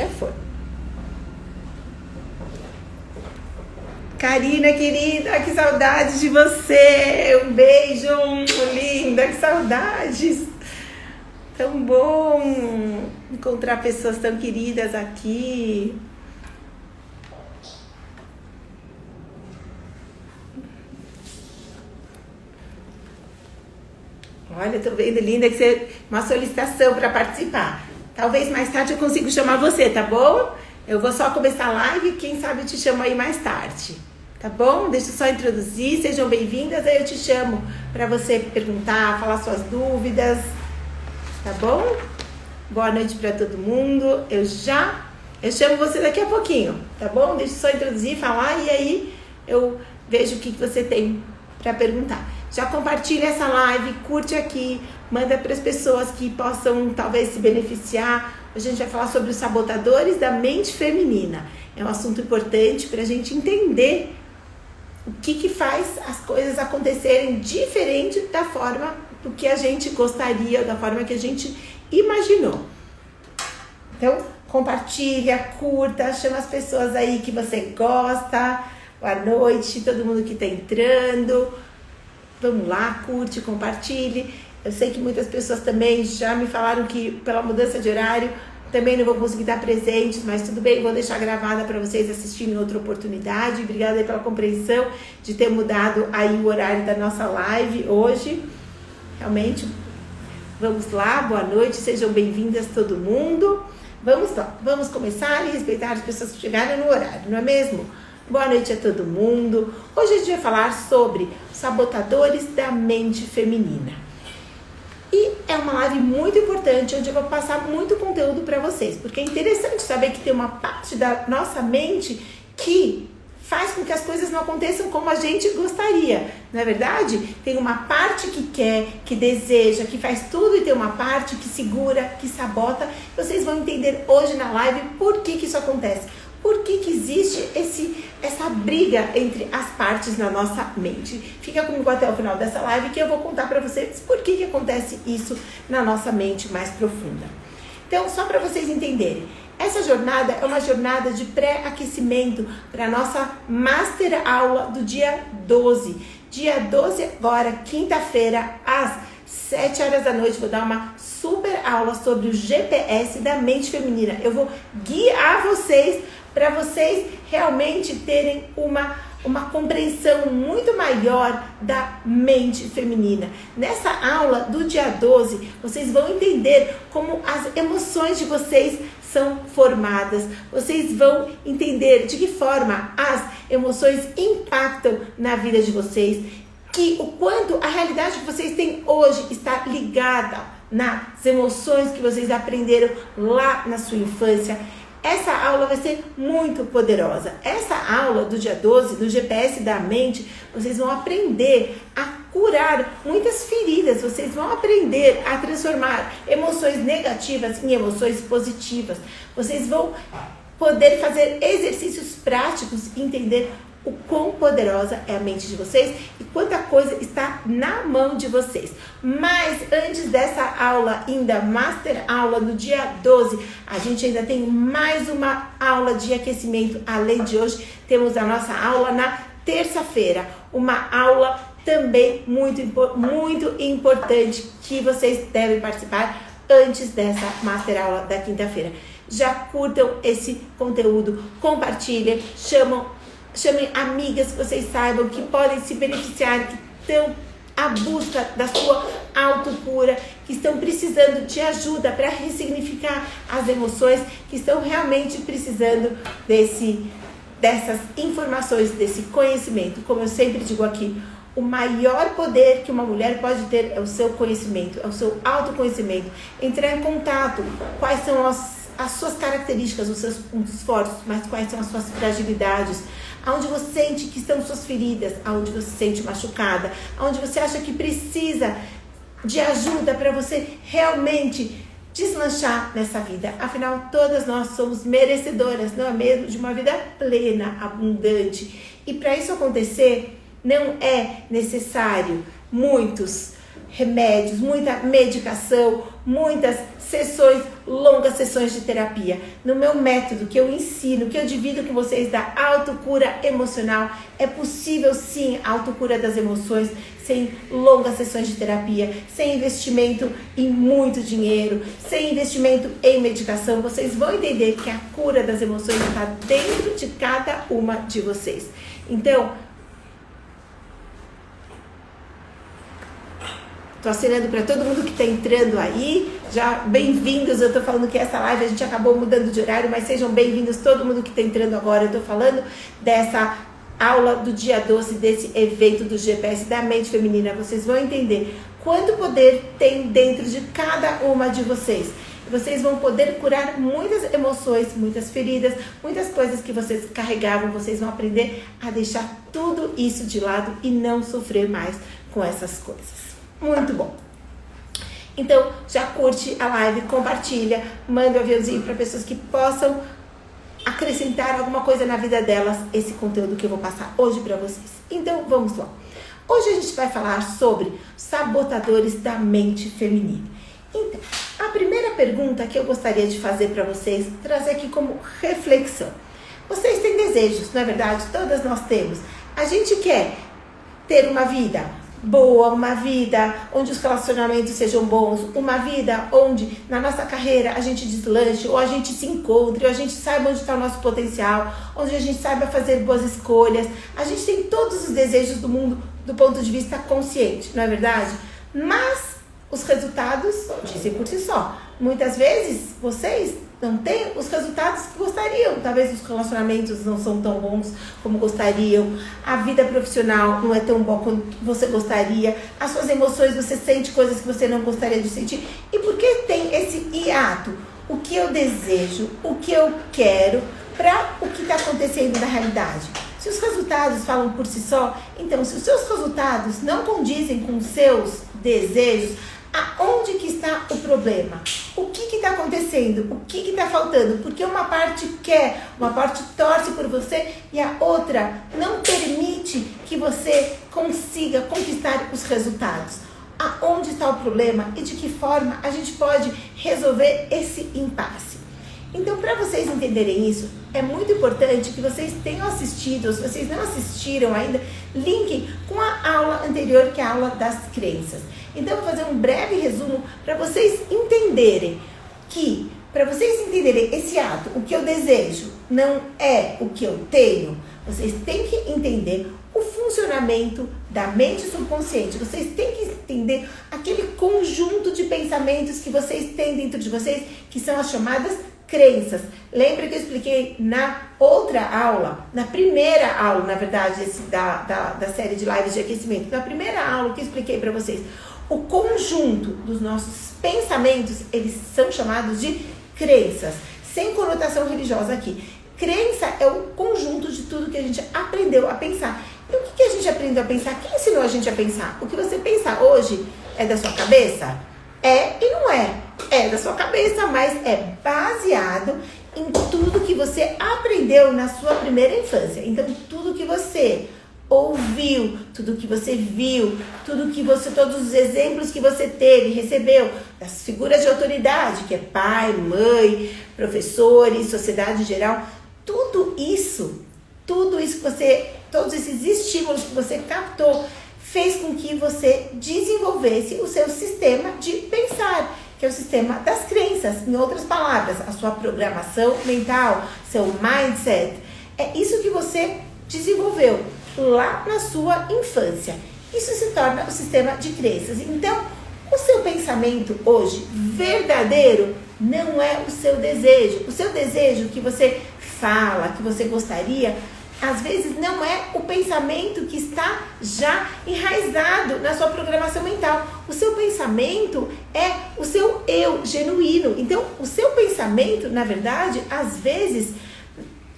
Já foi. Karina, querida, que saudade de você. Um beijo, linda, que saudades. Tão bom encontrar pessoas tão queridas aqui. Olha, tô vendo, linda, que você uma solicitação para participar. Talvez mais tarde eu consiga chamar você, tá bom? Eu vou só começar a live e quem sabe eu te chamo aí mais tarde. Tá bom? Deixa eu só introduzir, sejam bem-vindas, aí eu te chamo para você perguntar, falar suas dúvidas, tá bom? Boa noite para todo mundo, eu chamo você daqui a pouquinho, tá bom? Deixa eu só introduzir, falar e aí eu vejo o que você tem para perguntar. Já compartilha essa live, curte aqui, manda para as pessoas que possam talvez se beneficiar. Hoje a gente vai falar sobre os sabotadores da mente feminina. É um assunto importante para a gente entender o que faz as coisas acontecerem diferente da forma do que a gente gostaria, da forma que a gente imaginou. Então, compartilha, curta, chama as pessoas aí que você gosta. Boa noite, todo mundo que está entrando. Vamos lá, curte, compartilhe. Eu sei que muitas pessoas também já me falaram que pela mudança de horário também não vou conseguir estar presentes, mas tudo bem, vou deixar gravada para vocês assistirem em outra oportunidade. Obrigada aí pela compreensão de ter mudado aí o horário da nossa live hoje. Realmente, vamos lá, boa noite, sejam bem-vindas todo mundo. Vamos lá, vamos começar e respeitar as pessoas que chegaram no horário, não é mesmo? Boa noite a todo mundo. Hoje a gente vai falar sobre sabotadores da mente feminina. E é uma live muito importante, onde eu vou passar muito conteúdo para vocês, porque é interessante saber que tem uma parte da nossa mente que faz com que as coisas não aconteçam como a gente gostaria, não é verdade? Tem uma parte que quer, que deseja, que faz tudo e tem uma parte que segura, que sabota. Vocês vão entender hoje na live por que isso acontece. Por que existe essa briga entre as partes na nossa mente? Fica comigo até o final dessa live que eu vou contar para vocês por que acontece isso na nossa mente mais profunda. Então, só para vocês entenderem, essa jornada é uma jornada de pré-aquecimento para a nossa Master Aula do dia 12. Dia 12 agora, quinta-feira, às 7 horas da noite, vou dar uma super aula sobre o GPS da mente feminina. Eu vou guiar vocês para vocês realmente terem uma compreensão muito maior da mente feminina. Nessa aula do dia 12, vocês vão entender como as emoções de vocês são formadas. Vocês vão entender de que forma as emoções impactam na vida de vocês, que o quanto a realidade que vocês têm hoje está ligada nas emoções que vocês aprenderam lá na sua infância. Essa aula vai ser muito poderosa. Essa aula do dia 12, do GPS da mente, vocês vão aprender a curar muitas feridas. Vocês vão aprender a transformar emoções negativas em emoções positivas. Vocês vão poder fazer exercícios práticos e entender o quão poderosa é a mente de vocês e quanta coisa está na mão de vocês. Mas antes dessa aula, ainda Master Aula no dia 12, a gente ainda tem mais uma aula de aquecimento. Além de hoje, temos a nossa aula na terça-feira. Uma aula também muito importante que vocês devem participar antes dessa Master Aula da quinta-feira. Já curtam esse conteúdo, compartilhem, chamem amigas que vocês saibam que podem se beneficiar, que estão à busca da sua autocura, que estão precisando de ajuda para ressignificar as emoções, que estão realmente precisando dessas informações, desse conhecimento. Como eu sempre digo aqui, o maior poder que uma mulher pode ter é o seu conhecimento, é o seu autoconhecimento. Entrar em contato, quais são as suas características, os seus pontos fortes, mas quais são as suas fragilidades, aonde você sente que estão suas feridas, aonde você se sente machucada, aonde você acha que precisa de ajuda para você realmente deslanchar nessa vida. Afinal, todas nós somos merecedoras, não é mesmo? De uma vida plena, abundante. E para isso acontecer, não é necessário muitos remédios, muita medicação, muitas sessões, longas sessões de terapia. No meu método que eu ensino, que eu divido com vocês da autocura emocional, é possível sim a autocura das emoções sem longas sessões de terapia, sem investimento em muito dinheiro, sem investimento em medicação. Vocês vão entender que a cura das emoções está dentro de cada uma de vocês. Então, tô assinando para todo mundo que está entrando aí, já bem-vindos. Eu tô falando que essa live a gente acabou mudando de horário, mas sejam bem-vindos todo mundo que está entrando agora. Eu tô falando dessa aula do Dia Doce, desse evento do GPS da mente feminina. Vocês vão entender quanto poder tem dentro de cada uma de vocês. Vocês vão poder curar muitas emoções, muitas feridas, muitas coisas que vocês carregavam. Vocês vão aprender a deixar tudo isso de lado e não sofrer mais com essas coisas. Muito bom. Então, já curte a live, compartilha, manda um aviãozinho para pessoas que possam acrescentar alguma coisa na vida delas, esse conteúdo que eu vou passar hoje para vocês. Então, vamos lá. Hoje a gente vai falar sobre sabotadores da mente feminina. Então, a primeira pergunta que eu gostaria de fazer para vocês, trazer aqui como reflexão. Vocês têm desejos, não é verdade? Todas nós temos. A gente quer ter uma vida boa, uma vida onde os relacionamentos sejam bons, uma vida onde na nossa carreira a gente deslanche, ou a gente se encontre, ou a gente saiba onde está o nosso potencial, onde a gente saiba fazer boas escolhas. A gente tem todos os desejos do mundo do ponto de vista consciente, não é verdade? Mas os resultados dizem por si só. Muitas vezes vocês não têm os resultados que gostariam. Talvez os relacionamentos não são tão bons como gostariam. A vida profissional não é tão boa quanto você gostaria. As suas emoções, você sente coisas que você não gostaria de sentir. E por que tem esse hiato? O que eu desejo, o que eu quero, para o que está acontecendo na realidade. Se os resultados falam por si só, então se os seus resultados não condizem com os seus desejos, aonde que está o problema? O que está acontecendo? O que está faltando? Porque uma parte quer, uma parte torce por você e a outra não permite que você consiga conquistar os resultados. Aonde está o problema e de que forma a gente pode resolver esse impasse? Então, para vocês entenderem isso, é muito importante que vocês tenham assistido, ou se vocês não assistiram ainda, linkem com a aula anterior, que é a aula das crenças. Então, eu vou fazer um breve resumo para vocês entenderem que, para vocês entenderem esse ato, o que eu desejo não é o que eu tenho, vocês têm que entender o funcionamento da mente subconsciente. Vocês têm que entender aquele conjunto de pensamentos que vocês têm dentro de vocês, que são as chamadas crenças. Lembra que eu expliquei na outra aula, na primeira aula, na verdade, da série de lives de aquecimento, na primeira aula que eu expliquei para vocês, o conjunto dos nossos pensamentos, eles são chamados de crenças, sem conotação religiosa aqui. Crença é o conjunto de tudo que a gente aprendeu a pensar. E o que a gente aprendeu a pensar? Quem ensinou a gente a pensar? O que você pensa hoje é da sua cabeça? É e não é. É da sua cabeça, mas é baseado em tudo que você aprendeu na sua primeira infância. Então, tudo que você ouviu, tudo que você viu, todos os exemplos que você teve, recebeu, das figuras de autoridade, que é pai, mãe, professores, sociedade em geral, tudo isso que você, todos esses estímulos que você captou, fez com que você desenvolvesse o seu sistema de pensar, que é o sistema das crenças. Em outras palavras, a sua programação mental, seu mindset. É isso que você desenvolveu lá na sua infância. Isso se torna o sistema de crenças. Então, o seu pensamento hoje verdadeiro não é o seu desejo. O seu desejo que você fala, que você gostaria, às vezes não é o pensamento que está já enraizado na sua programação mental. O seu pensamento é o seu eu genuíno. Então, o seu pensamento, na verdade, às vezes,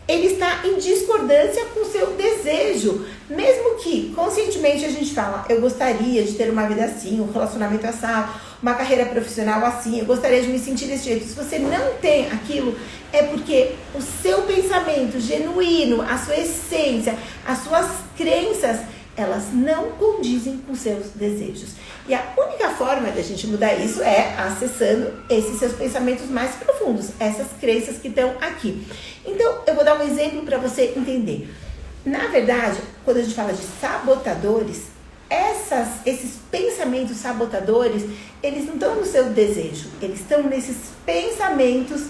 ele está em discordância com o seu desejo. Mesmo que conscientemente a gente fala, eu gostaria de ter uma vida assim, um relacionamento assado, uma carreira profissional assim, eu gostaria de me sentir desse jeito. Se você não tem aquilo, é porque o seu pensamento genuíno, a sua essência, as suas crenças Elas não condizem com seus desejos. E a única forma da gente mudar isso é acessando esses seus pensamentos mais profundos, essas crenças que estão aqui. Então, eu vou dar um exemplo para você entender. Na verdade, quando a gente fala de sabotadores, esses pensamentos sabotadores, eles não estão no seu desejo, eles estão nesses pensamentos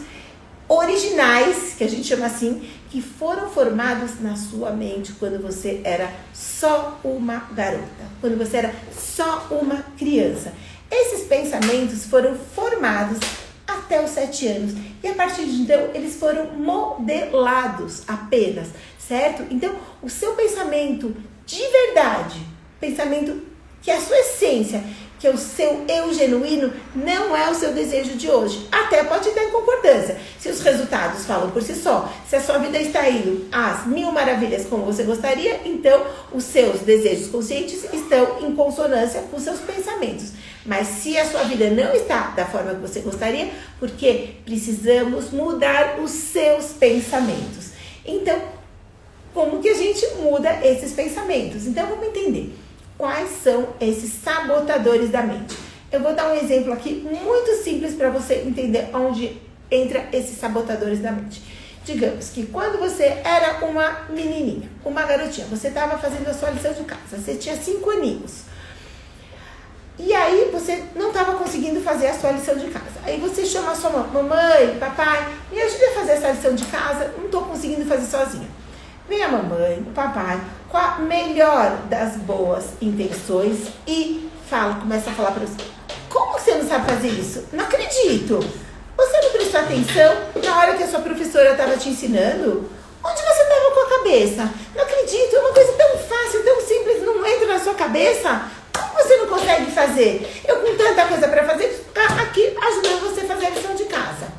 originais, que a gente chama assim, que foram formados na sua mente quando você era só uma garota, quando você era só uma criança. Esses pensamentos foram formados até os 7 anos e a partir de então eles foram modelados apenas, certo? Então o seu pensamento de verdade, pensamento que é a sua essência, que é o seu eu genuíno, não é o seu desejo de hoje. Até pode ter concordância. Se os resultados falam por si só, se a sua vida está indo às 1000 maravilhas como você gostaria, então os seus desejos conscientes estão em consonância com os seus pensamentos. Mas se a sua vida não está da forma que você gostaria, porque precisamos mudar os seus pensamentos. Então, como que a gente muda esses pensamentos? Então, vamos entender. Quais são esses sabotadores da mente? Eu vou dar um exemplo aqui muito simples para você entender onde entra esses sabotadores da mente. Digamos que quando você era uma menininha, uma garotinha, você estava fazendo a sua lição de casa, você tinha 5 aninhos. E aí você não estava conseguindo fazer a sua lição de casa. Aí você chama a sua mamãe, papai, me ajude a fazer essa lição de casa, não estou conseguindo fazer sozinha. Vem a mamãe, o papai, com a melhor das boas intenções e começa a falar para você: como você não sabe fazer isso? Não acredito! Você não prestou atenção na hora que a sua professora estava te ensinando? Onde você estava com a cabeça? Não acredito, é uma coisa tão fácil, tão simples, não entra na sua cabeça? Como você não consegue fazer? Eu com tanta coisa para fazer, aqui ajudando você a fazer a lição de casa.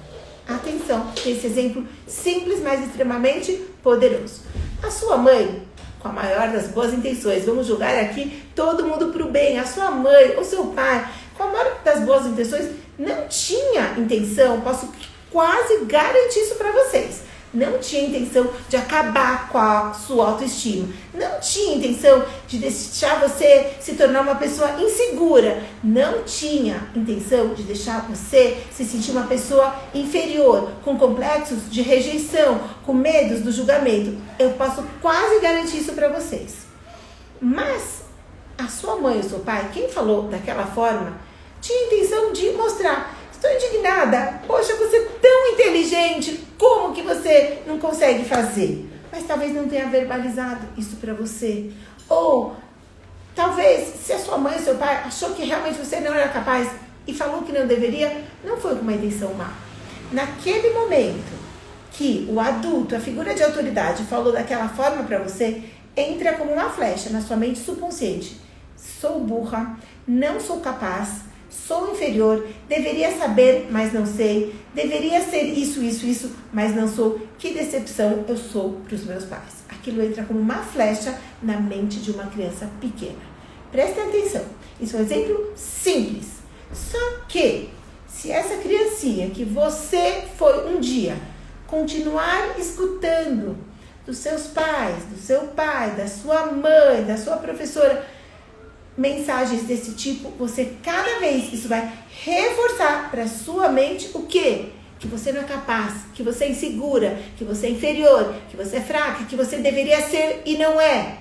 Atenção, esse exemplo simples, mas extremamente poderoso. A sua mãe, com a maior das boas intenções, vamos julgar aqui todo mundo para o bem, a sua mãe, o seu pai, com a maior das boas intenções, não tinha intenção, posso quase garantir isso para vocês, não tinha intenção de acabar com a sua autoestima, não tinha intenção de deixar você se tornar uma pessoa insegura, não tinha intenção de deixar você se sentir uma pessoa inferior, com complexos de rejeição, com medos do julgamento. Eu posso quase garantir isso para vocês. Mas a sua mãe ou seu pai, quem falou daquela forma, tinha intenção de mostrar: estou indignada, poxa, você é tão inteligente, como que você não consegue fazer? Mas talvez não tenha verbalizado isso para você. Ou talvez, se a sua mãe ou seu pai achou que realmente você não era capaz e falou que não deveria, não foi com uma intenção má. Naquele momento que o adulto, a figura de autoridade, falou daquela forma para você, entra como uma flecha na sua mente subconsciente. Sou burra, não sou capaz, sou inferior, deveria saber, mas não sei, deveria ser isso, mas não sou. Que decepção eu sou para os meus pais. Aquilo entra como uma flecha na mente de uma criança pequena. Prestem atenção, isso é um exemplo simples. Só que, se essa criancinha que você foi um dia continuar escutando dos seus pais, do seu pai, da sua mãe, da sua professora, mensagens desse tipo, você cada vez, isso vai reforçar para sua mente o quê? Que você não é capaz, que você é insegura, que você é inferior, que você é fraca, que você deveria ser e não é.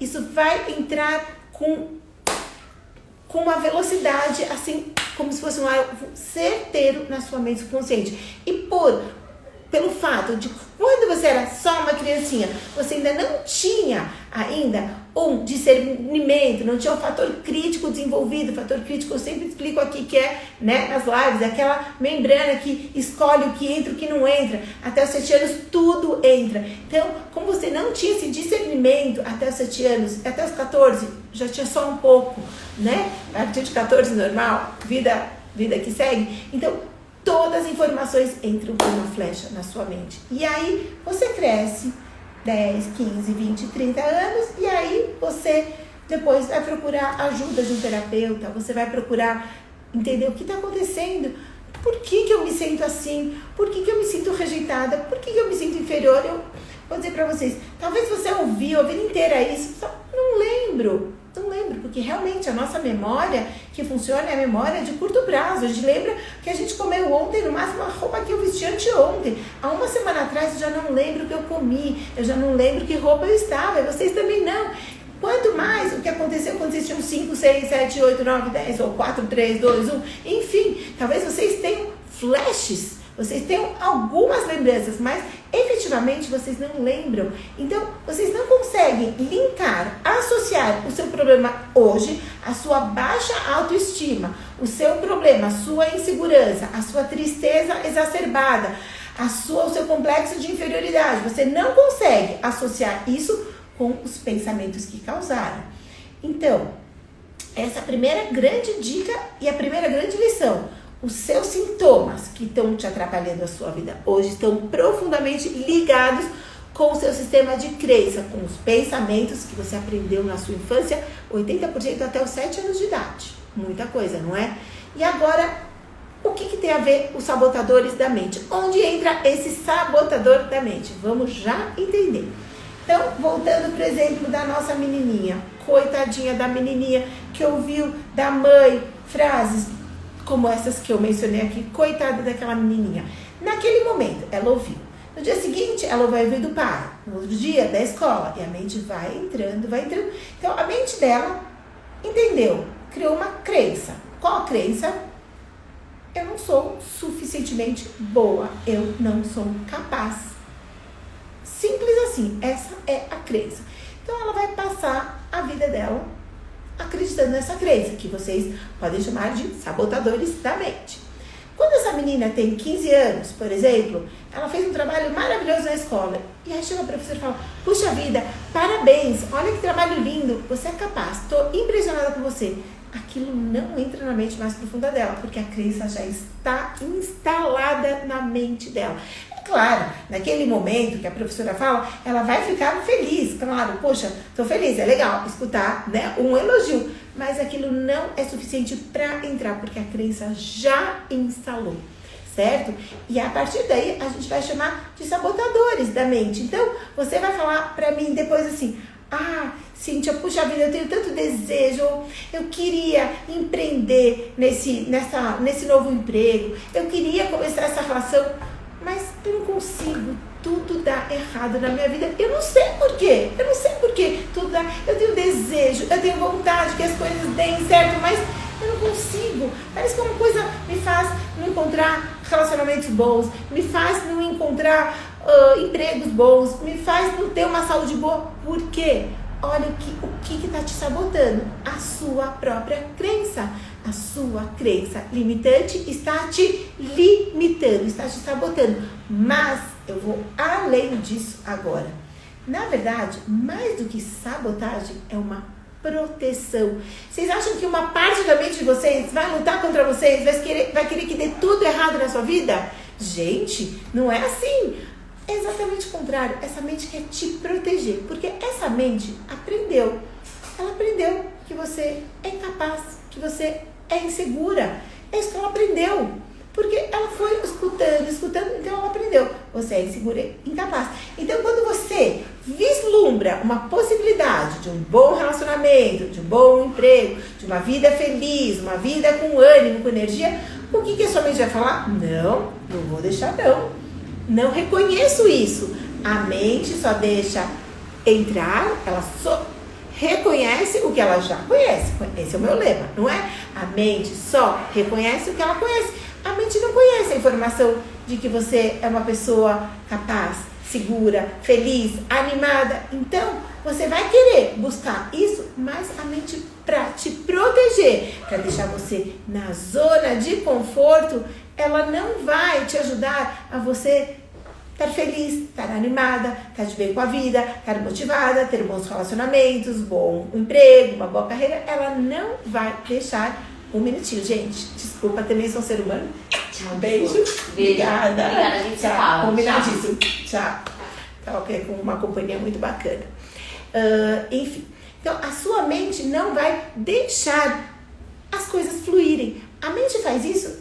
Isso vai entrar com uma velocidade, assim, como se fosse um alvo certeiro na sua mente subconsciente. E pelo fato de quando você era só uma criancinha, você ainda não tinha um discernimento, não tinha um fator crítico desenvolvido. O fator crítico eu sempre explico aqui que é, nas lives, é aquela membrana que escolhe o que entra e o que não entra. Até os 7 anos tudo entra. Então, como você não tinha esse discernimento até os 7 anos, até os 14 já tinha só um pouco, A partir de 14 normal, vida que segue. Então, todas as informações entram por uma flecha na sua mente. E aí você cresce 10, 15, 20, 30 anos e aí você depois vai procurar ajuda de um terapeuta, você vai procurar entender o que está acontecendo, por que eu me sinto assim, por que eu me sinto rejeitada, por que eu me sinto inferior. vou dizer pra vocês, talvez você ouviu a vida inteira isso, só não lembro, porque realmente a nossa memória que funciona é a memória de curto prazo. A gente lembra que a gente comeu ontem, no máximo a roupa que eu vesti anteontem. Há uma semana atrás eu já não lembro o que eu comi, eu já não lembro que roupa eu estava, e vocês também não. Quanto mais o que aconteceu quando vocês tinham 5, 6, 7, 8, 9, 10, ou 4, 3, 2, 1, enfim, talvez vocês tenham flashes, vocês tenham algumas lembranças, mas efetivamente vocês não lembram. Então, vocês não conseguem linkar, associar o seu problema hoje, a sua baixa autoestima, o seu problema, a sua insegurança, a sua tristeza exacerbada, o seu complexo de inferioridade. Você não consegue associar isso com os pensamentos que causaram. Então, essa é a primeira grande dica e a primeira grande lição. Os seus sintomas que estão te atrapalhando a sua vida hoje estão profundamente ligados com o seu sistema de crença, com os pensamentos que você aprendeu na sua infância, 80% até os 7 anos de idade. Muita coisa, não é? E agora, o que tem a ver os sabotadores da mente? Onde entra esse sabotador da mente? Vamos já entender. Então, voltando para o exemplo da nossa menininha, coitadinha da menininha que ouviu da mãe frases como essas que eu mencionei aqui, coitada daquela menininha. Naquele momento, ela ouviu. No dia seguinte, ela vai ouvir do pai. No outro dia, da escola. E a mente vai entrando, vai entrando. Então, a mente dela entendeu, criou uma crença. Qual a crença? Eu não sou suficientemente boa. Eu não sou capaz. Simples assim. Essa é a crença. Então, ela vai passar a vida dela acreditando nessa crença, que vocês podem chamar de sabotadores da mente. Quando essa menina tem 15 anos, por exemplo, ela fez um trabalho maravilhoso na escola. E aí chega a professora e fala, puxa vida, parabéns, olha que trabalho lindo, você é capaz, estou impressionada com você. Aquilo não entra na mente mais profunda dela, porque a crença já está instalada na mente dela. Claro, naquele momento que a professora fala, ela vai ficar feliz, claro, poxa, estou feliz, é legal escutar, né, um elogio, mas aquilo não é suficiente para entrar, porque a crença já instalou, certo? E a partir daí a gente vai chamar de sabotadores da mente. Então, você vai falar para mim depois assim, Cíntia, puxa vida, eu tenho tanto desejo, eu queria empreender nesse novo emprego, eu queria começar essa relação, mas eu não consigo, tudo dá errado na minha vida. Eu não sei por quê, tudo dá. Eu tenho desejo, eu tenho vontade que as coisas deem certo, mas eu não consigo. Parece que uma coisa me faz não encontrar relacionamentos bons, me faz não encontrar empregos bons, me faz não ter uma saúde boa. Por quê? Olha o que está te sabotando? A sua própria crença. A sua crença limitante está te limitando, está te sabotando. Mas eu vou além disso agora. Na verdade, mais do que sabotagem, é uma proteção. Vocês acham que uma parte da mente de vocês vai lutar contra vocês, vai querer que dê tudo errado na sua vida? Gente, não é assim. É exatamente o contrário. Essa mente quer te proteger, porque essa mente aprendeu. Ela aprendeu que você é incapaz, que você é insegura. É isso que ela aprendeu. Porque ela foi escutando, então ela aprendeu. Você é insegura e incapaz. Então, quando você vislumbra uma possibilidade de um bom relacionamento, de um bom emprego, de uma vida feliz, uma vida com ânimo, com energia, o que a sua mente vai falar? Não vou deixar não. Não reconheço isso. A mente só deixa entrar, ela só reconhece o que ela já conhece. Esse é o meu lema, não é? A mente só reconhece o que ela conhece. A mente não conhece a informação de que você é uma pessoa capaz, segura, feliz, animada. Então, você vai querer buscar isso, mas a mente, para te proteger, para deixar você na zona de conforto, ela não vai te ajudar a você estar feliz, estar animada, estar de bem com a vida, estar motivada, ter bons relacionamentos, bom emprego, uma boa carreira. Ela não vai deixar. Um minutinho, gente. Desculpa, também sou um ser humano. Um beijo. Obrigada. Obrigada, a gente se fala. Combinadíssimo. Tchau. Tá ok, com uma companhia muito bacana. Enfim. Então, a sua mente não vai deixar as coisas fluírem. A mente faz isso.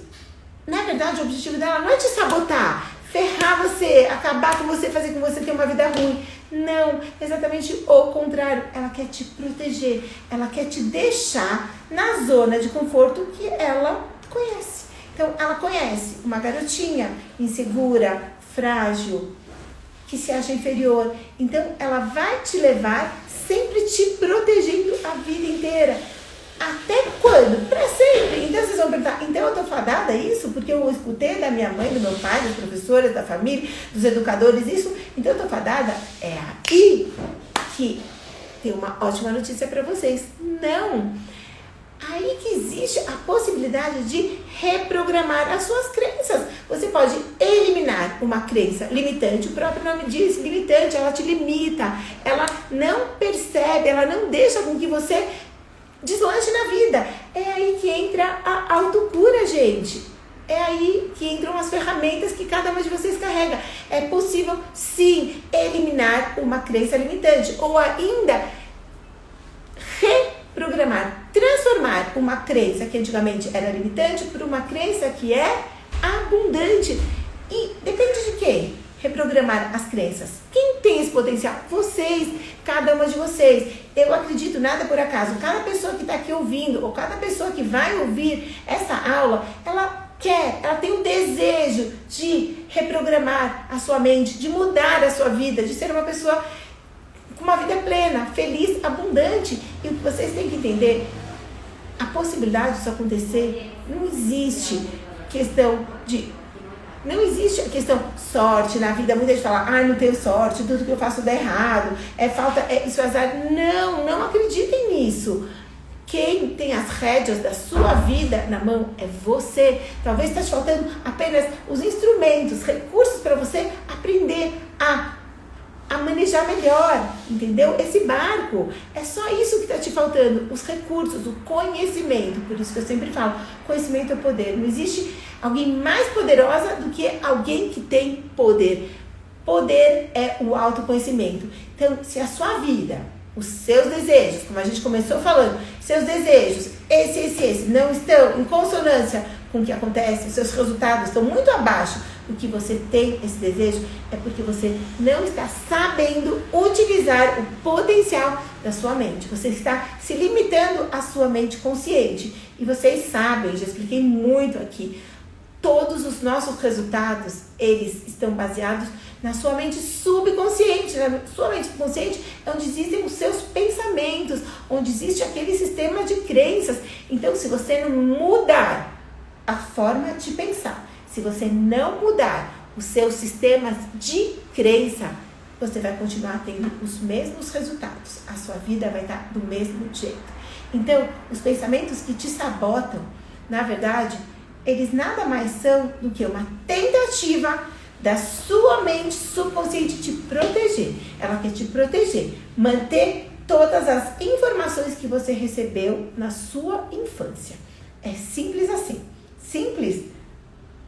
Na verdade, o objetivo dela não é te sabotar. ferrar você, acabar com você, fazer com você ter uma vida ruim. Não, exatamente o contrário. Ela quer te proteger, ela quer te deixar na zona de conforto que ela conhece. Então, ela conhece uma garotinha insegura, frágil, que se acha inferior. Então, ela vai te levar sempre te protegendo a vida inteira. Até quando? Para sempre. Então vocês vão perguntar, então eu tô fadada a isso? Porque eu escutei da minha mãe, do meu pai, das professoras, da família, dos educadores, isso? Então eu tô fadada? É aí que tem uma ótima notícia para vocês. Não! Aí que existe a possibilidade de reprogramar as suas crenças. Você pode eliminar uma crença limitante, o próprio nome diz, limitante, ela te limita, ela não percebe, ela não deixa com que você deslanche na vida. É aí que entra a autocura, gente. É aí que entram as ferramentas que cada uma de vocês carrega. É possível, sim, eliminar uma crença limitante. Ou ainda, reprogramar, transformar uma crença que antigamente era limitante por uma crença que é abundante. E depende de quem? Reprogramar as crenças. Quem tem esse potencial? Vocês, cada uma de vocês. Eu acredito, nada por acaso. Cada pessoa que está aqui ouvindo, ou cada pessoa que vai ouvir essa aula, ela tem o desejo de reprogramar a sua mente, de mudar a sua vida, de ser uma pessoa com uma vida plena, feliz, abundante. E o que vocês têm que entender, a possibilidade disso acontecer, não existe não existe a questão sorte na vida. Muita gente fala, não tenho sorte, tudo que eu faço dá errado, isso é azar. Não acreditem nisso. Quem tem as rédeas da sua vida na mão é você. Talvez está te faltando apenas os instrumentos, recursos para você aprender a manejar melhor, entendeu? Esse barco, é só isso que está te faltando, os recursos, o conhecimento. Por isso que eu sempre falo, conhecimento é poder. Não existe alguém mais poderosa do que alguém que tem poder. Poder é o autoconhecimento. Então, se a sua vida, os seus desejos, como a gente começou falando, seus desejos, esse, não estão em consonância com o que acontece, seus resultados estão muito abaixo do que você tem esse desejo, é porque você não está sabendo utilizar o potencial da sua mente. Você está se limitando à sua mente consciente. E vocês sabem, já expliquei muito aqui, todos os nossos resultados, eles estão baseados na sua mente subconsciente. Na sua mente subconsciente é onde existem os seus pensamentos, onde existe aquele sistema de crenças. Então, se você não mudar a forma de pensar, se você não mudar os seus sistemas de crença, você vai continuar tendo os mesmos resultados. A sua vida vai estar do mesmo jeito. Então, os pensamentos que te sabotam, na verdade, eles nada mais são do que uma tentativa da sua mente subconsciente te proteger. Ela quer te proteger, manter todas as informações que você recebeu na sua infância. É simples assim. Simples,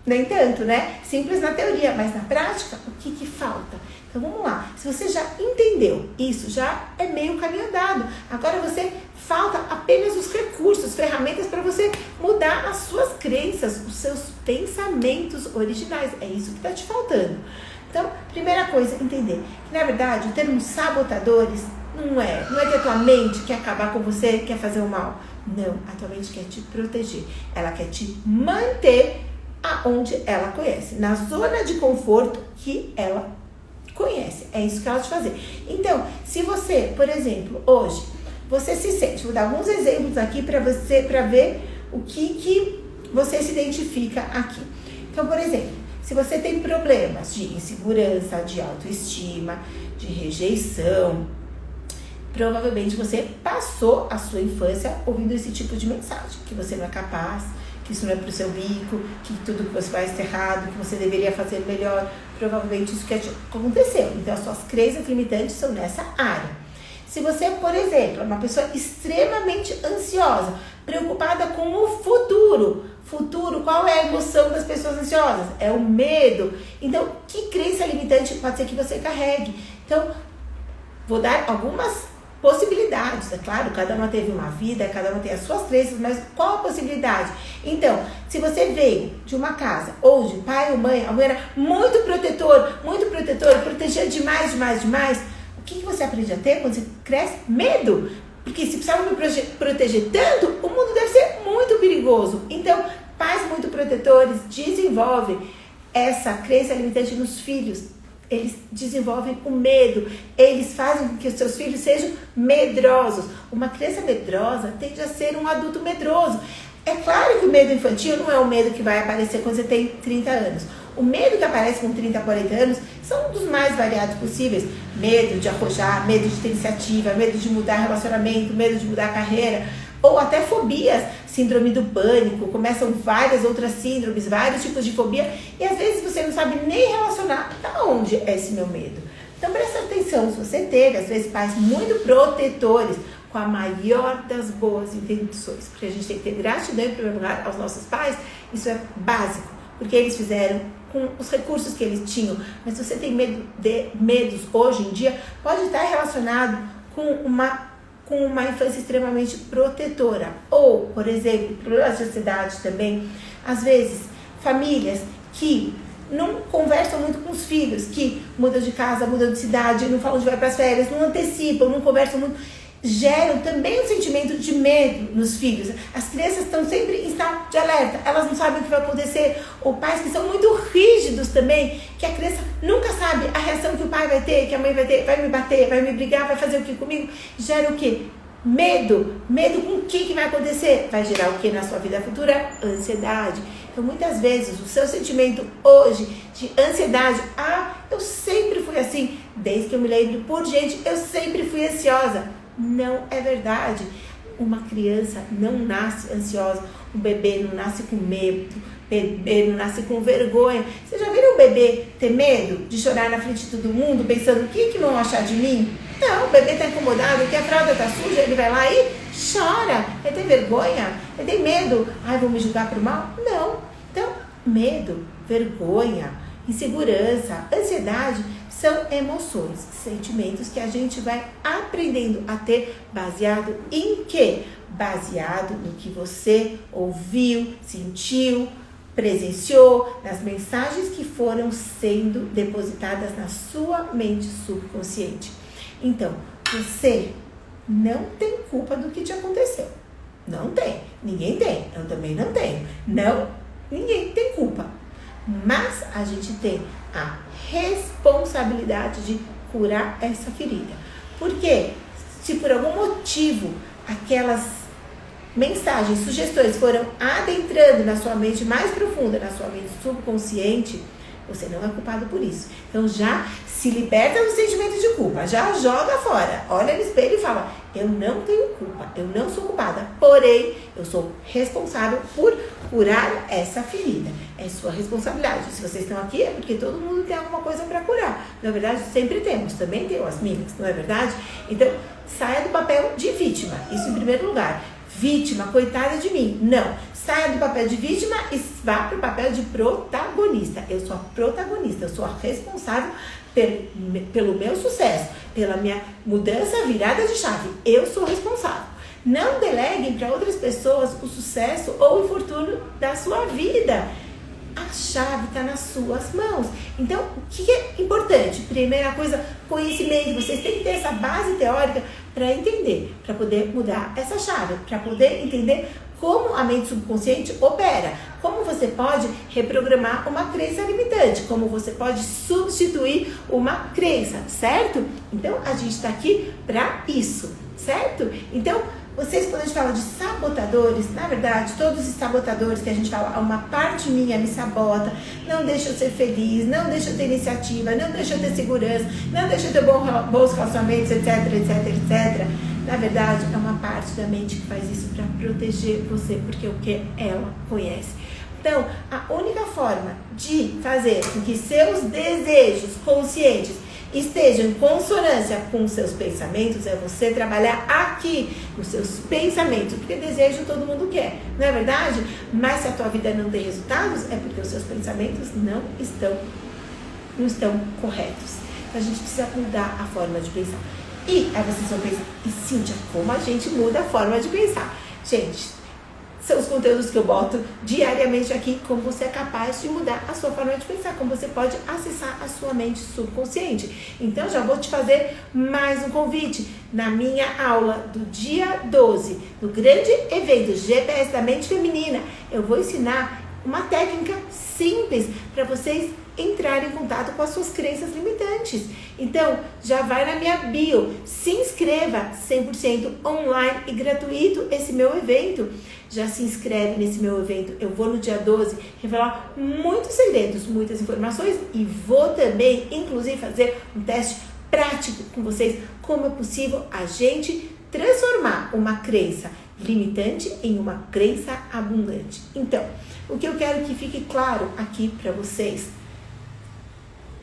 nem tanto, né? Simples na teoria, mas na prática, o que falta? Então vamos lá. Se você já entendeu isso, já é meio caminho andado. Agora falta apenas os recursos, ferramentas para você mudar as suas crenças, os seus pensamentos originais. É isso que está te faltando. Então, primeira coisa, entender que na verdade o termo sabotadores não é que a tua mente quer acabar com você, quer fazer o mal. Não, a tua mente quer te proteger. Ela quer te manter aonde ela conhece, na zona de conforto que ela conhece. É isso que ela vai fazer. Então, se você, por exemplo, hoje, você se sente, vou dar alguns exemplos aqui para ver o que você se identifica aqui. Então, por exemplo, se você tem problemas de insegurança, de autoestima, de rejeição, provavelmente você passou a sua infância ouvindo esse tipo de mensagem, que você não é capaz, que isso não é pro seu bico, que tudo que você faz está errado, que você deveria fazer melhor. Provavelmente isso que aconteceu. Então, as suas crenças limitantes são nessa área. Se você, por exemplo, é uma pessoa extremamente ansiosa, preocupada com o futuro. Futuro, qual é a emoção das pessoas ansiosas? É o medo. Então, que crença limitante pode ser que você carregue? Então, vou dar algumas possibilidades, é claro, cada uma teve uma vida, cada uma tem as suas crenças, mas qual a possibilidade? Então, se você veio de uma casa onde pai ou mãe, a mãe era muito protetor, protegia demais, o que você aprende a ter quando você cresce? Medo. Porque se precisava me proteger tanto, o mundo deve ser muito perigoso. Então, pais muito protetores desenvolvem essa crença limitante nos filhos. Eles desenvolvem o medo. Eles fazem com que os seus filhos sejam medrosos. Uma criança medrosa tende a ser um adulto medroso. É claro que o medo infantil não é o medo que vai aparecer quando você tem 30 anos. O medo que aparece com 30, 40 anos são dos mais variados possíveis. Medo de arrojar, medo de ter iniciativa, medo de mudar relacionamento, medo de mudar carreira, ou até fobias, síndrome do pânico, começam várias outras síndromes, vários tipos de fobia, e às vezes você não sabe nem relacionar da onde é esse meu medo. Então presta atenção, se você teve, às vezes, pais muito protetores, com a maior das boas intenções, porque a gente tem que ter gratidão, em primeiro lugar, aos nossos pais, isso é básico, porque eles fizeram com os recursos que eles tinham. Mas se você tem medos hoje em dia, pode estar relacionado com uma infância extremamente protetora. Ou, por exemplo, problemas de ansiedade também. Às vezes, famílias que não conversam muito com os filhos, que mudam de casa, mudam de cidade, não falam de vai para as férias, não antecipam, não conversam muito, geram também um sentimento de medo nos filhos. As crianças estão sempre em estado de alerta, elas não sabem o que vai acontecer. Ou pais que são muito rígidos também, que a criança nunca sabe a reação que o pai vai ter, que a mãe vai ter, vai me bater, vai me brigar, vai fazer o que comigo. Gera o quê? Medo. Medo com o que vai acontecer? Vai gerar o que na sua vida futura? Ansiedade. Então, muitas vezes, o seu sentimento hoje de ansiedade, eu sempre fui assim, desde que eu me lembro por gente, eu sempre fui ansiosa. Não é verdade. Uma criança não nasce ansiosa, um bebê não nasce com medo, bebê não nasce com vergonha. Você já viu o bebê ter medo de chorar na frente de todo mundo, pensando o que vão achar de mim? Não, o bebê está incomodado, que a fralda está suja, ele vai lá e chora. Ele tem vergonha, ele tem medo. Vão me julgar por mal? Não. Então, medo, vergonha, insegurança, ansiedade são emoções, sentimentos que a gente vai aprendendo a ter baseado em quê? Baseado no que você ouviu, sentiu, presenciou, nas mensagens que foram sendo depositadas na sua mente subconsciente. Então, você não tem culpa do que te aconteceu. Não tem. Ninguém tem. Eu também não tenho. Não, ninguém tem culpa. Mas a gente tem a responsabilidade de curar essa ferida. Porque se por algum motivo aquelas mensagens, sugestões foram adentrando na sua mente mais profunda, na sua mente subconsciente, você não é culpado por isso. Então já se liberta do sentimento de culpa, já joga fora, olha no espelho e fala: eu não tenho culpa, eu não sou culpada, porém eu sou responsável por curar essa ferida. É sua responsabilidade. Se vocês estão aqui é porque todo mundo tem alguma coisa para curar. Na verdade, sempre temos, também tem as minhas, não é verdade? Então, saia do papel de vítima, isso em primeiro lugar. Vítima, coitada de mim. Não. Saia do papel de vítima e vá para o papel de protagonista. Eu sou a protagonista, eu sou a responsável pelo meu sucesso, pela minha mudança, virada de chave. Eu sou responsável. Não deleguem para outras pessoas o sucesso ou o infortúnio da sua vida. A chave está nas suas mãos. Então, o que é importante? Primeira coisa, conhecimento. Vocês têm que ter essa base teórica para entender, para poder mudar essa chave, para poder entender como a mente subconsciente opera, como você pode reprogramar uma crença limitante, como você pode substituir uma crença, certo? Então, a gente está aqui para isso, certo? Então, vocês, quando a gente fala de sabotadores, na verdade, todos os sabotadores que a gente fala, uma parte minha me sabota, não deixa eu ser feliz, não deixa eu ter iniciativa, não deixa eu ter segurança, não deixa eu ter bons relacionamentos, etc, etc, etc. Na verdade, é uma parte da mente que faz isso para proteger você, porque é o que ela conhece. Então, a única forma de fazer com que seus desejos conscientes estejam em consonância com seus pensamentos é você trabalhar aqui nos seus pensamentos, porque desejo todo mundo quer, não é verdade? Mas se a tua vida não tem resultados, é porque os seus pensamentos não estão corretos. Então a gente precisa mudar a forma de pensar. E aí vocês vão pensar, e Cíntia, como a gente muda a forma de pensar? Gente, são os conteúdos que eu boto diariamente aqui, como você é capaz de mudar a sua forma de pensar, como você pode acessar a sua mente subconsciente. Então, já vou te fazer mais um convite. Na minha aula do dia 12, no grande evento GPS da Mente Feminina, eu vou ensinar uma técnica simples para vocês entrarem em contato com as suas crenças limitantes. Então, já vai na minha bio, se inscreva, 100% online e gratuito esse meu evento. Já se inscreve nesse meu evento. Eu vou no dia 12 revelar muitos segredos, muitas informações e vou também, inclusive, fazer um teste prático com vocês, como é possível a gente transformar uma crença limitante em uma crença abundante. Então, o que eu quero que fique claro aqui para vocês,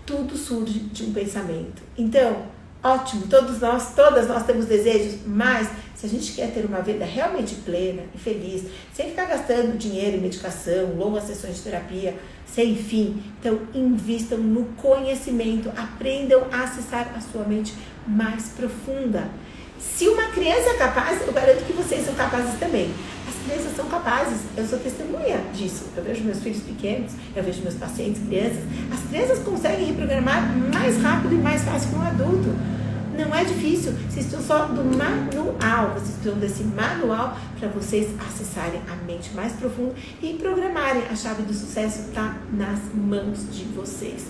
tudo surge de um pensamento. Então, ótimo, todas nós temos desejos, mas se a gente quer ter uma vida realmente plena e feliz, sem ficar gastando dinheiro em medicação, longas sessões de terapia, sem fim, então invistam no conhecimento, aprendam a acessar a sua mente mais profunda. Se uma criança é capaz, eu garanto que vocês são capazes também. As crianças são capazes, eu sou testemunha disso. Eu vejo meus filhos pequenos, eu vejo meus pacientes, crianças. As crianças conseguem reprogramar mais rápido e mais fácil que um adulto. Não é difícil, vocês precisam só do manual, vocês precisam desse manual para vocês acessarem a mente mais profunda e programarem. A chave do sucesso está nas mãos de vocês.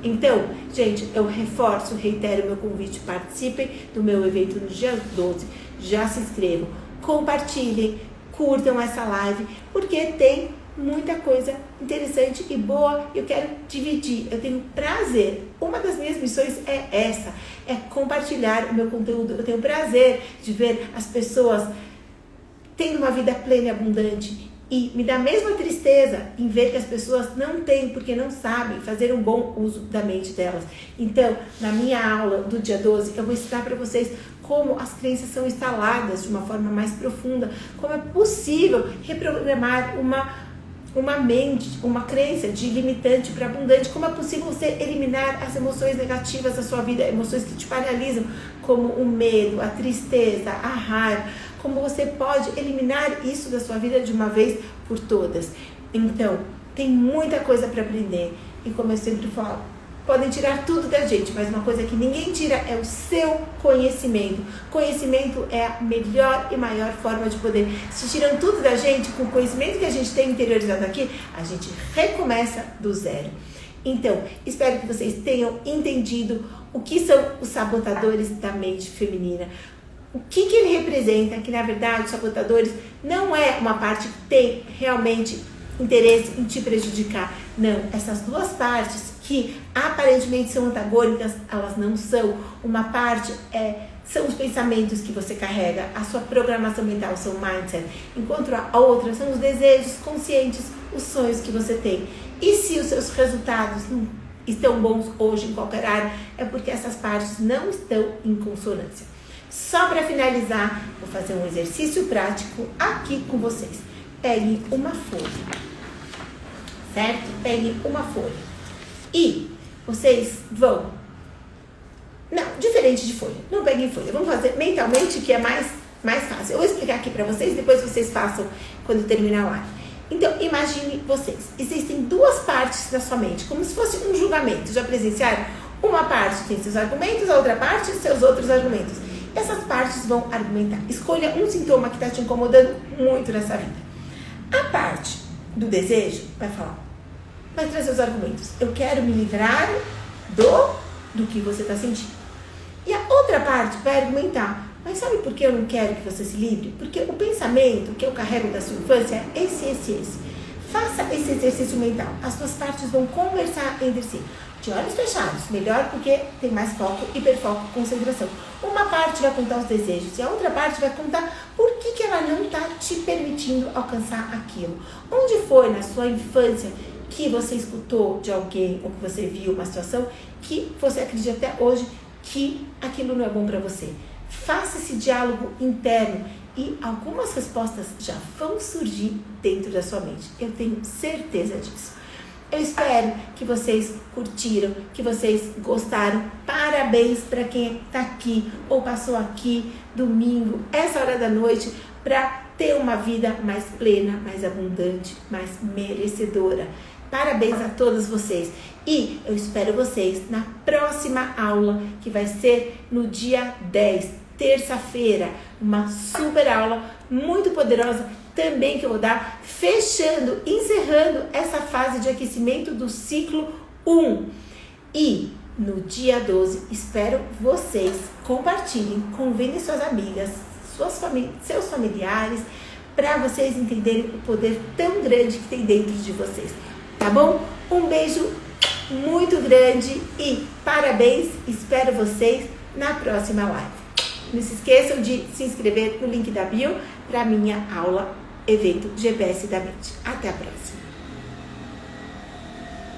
Então, gente, eu reforço, reitero meu convite, participem do meu evento no dia 12, já se inscrevam, compartilhem, curtam essa live, porque tem muita coisa interessante e boa, eu quero dividir, eu tenho prazer, uma das minhas missões é essa, é compartilhar o meu conteúdo, eu tenho prazer de ver as pessoas tendo uma vida plena e abundante. E me dá a mesma tristeza em ver que as pessoas não têm, porque não sabem fazer um bom uso da mente delas. Então, na minha aula do dia 12, eu vou ensinar para vocês como as crenças são instaladas de uma forma mais profunda, como é possível reprogramar uma mente, uma crença de limitante para abundante, como é possível você eliminar as emoções negativas da sua vida, emoções que te paralisam, como o medo, a tristeza, a raiva, como você pode eliminar isso da sua vida de uma vez por todas. Então, tem muita coisa para aprender. E como eu sempre falo, podem tirar tudo da gente, mas uma coisa que ninguém tira é o seu conhecimento. Conhecimento é a melhor e maior forma de poder. Se tiram tudo da gente, com o conhecimento que a gente tem interiorizado aqui, a gente recomeça do zero. Então, espero que vocês tenham entendido o que são os sabotadores da mente feminina. O que ele representa, que na verdade os sabotadores não é uma parte que tem realmente interesse em te prejudicar. Não, essas duas partes que aparentemente são antagônicas, elas não são. Uma parte são os pensamentos que você carrega, a sua programação mental, o seu mindset, enquanto a outra são os desejos conscientes, os sonhos que você tem. E se os seus resultados não estão bons hoje em qualquer área, é porque essas partes não estão em consonância. Só para finalizar, vou fazer um exercício prático aqui com vocês. Peguem uma folha, certo? Peguem uma folha. E vocês vão... Não, diferente de folha. Não peguem folha. Vamos fazer mentalmente, que é mais fácil. Eu vou explicar aqui para vocês, depois vocês façam quando terminar a live. Então, imagine vocês. Existem duas partes da sua mente, como se fosse um julgamento. Já presenciaram? Uma parte tem seus argumentos, a outra parte seus outros argumentos. Essas partes vão argumentar. Escolha um sintoma que está te incomodando muito nessa vida. A parte do desejo vai falar, vai trazer os argumentos. Eu quero me livrar do que você está sentindo. E a outra parte vai argumentar, mas sabe por que eu não quero que você se livre? Porque o pensamento que eu carrego da sua infância é esse. Faça esse exercício mental. As suas partes vão conversar entre si. De olhos fechados, melhor porque tem mais foco, hiperfoco, concentração. Uma parte vai contar os desejos e a outra parte vai contar por que ela não está te permitindo alcançar aquilo. Onde foi na sua infância que você escutou de alguém ou que você viu uma situação que você acredita até hoje que aquilo não é bom para você? Faça esse diálogo interno e algumas respostas já vão surgir dentro da sua mente. Eu tenho certeza disso. Eu espero que vocês curtiram, que vocês gostaram. Parabéns para quem está aqui ou passou aqui domingo, essa hora da noite, para ter uma vida mais plena, mais abundante, mais merecedora. Parabéns a todos vocês. E eu espero vocês na próxima aula, que vai ser no dia 10, terça-feira. Uma super aula, muito poderosa, também que eu vou dar, fechando, encerrando essa fase de aquecimento do ciclo 1. E no dia 12, espero vocês compartilhem, convidem suas amigas, seus familiares, para vocês entenderem o poder tão grande que tem dentro de vocês. Tá bom? Um beijo muito grande e parabéns. Espero vocês na próxima live. Não se esqueçam de se inscrever no link da bio para minha aula evento GPS da Mente. Até a próxima.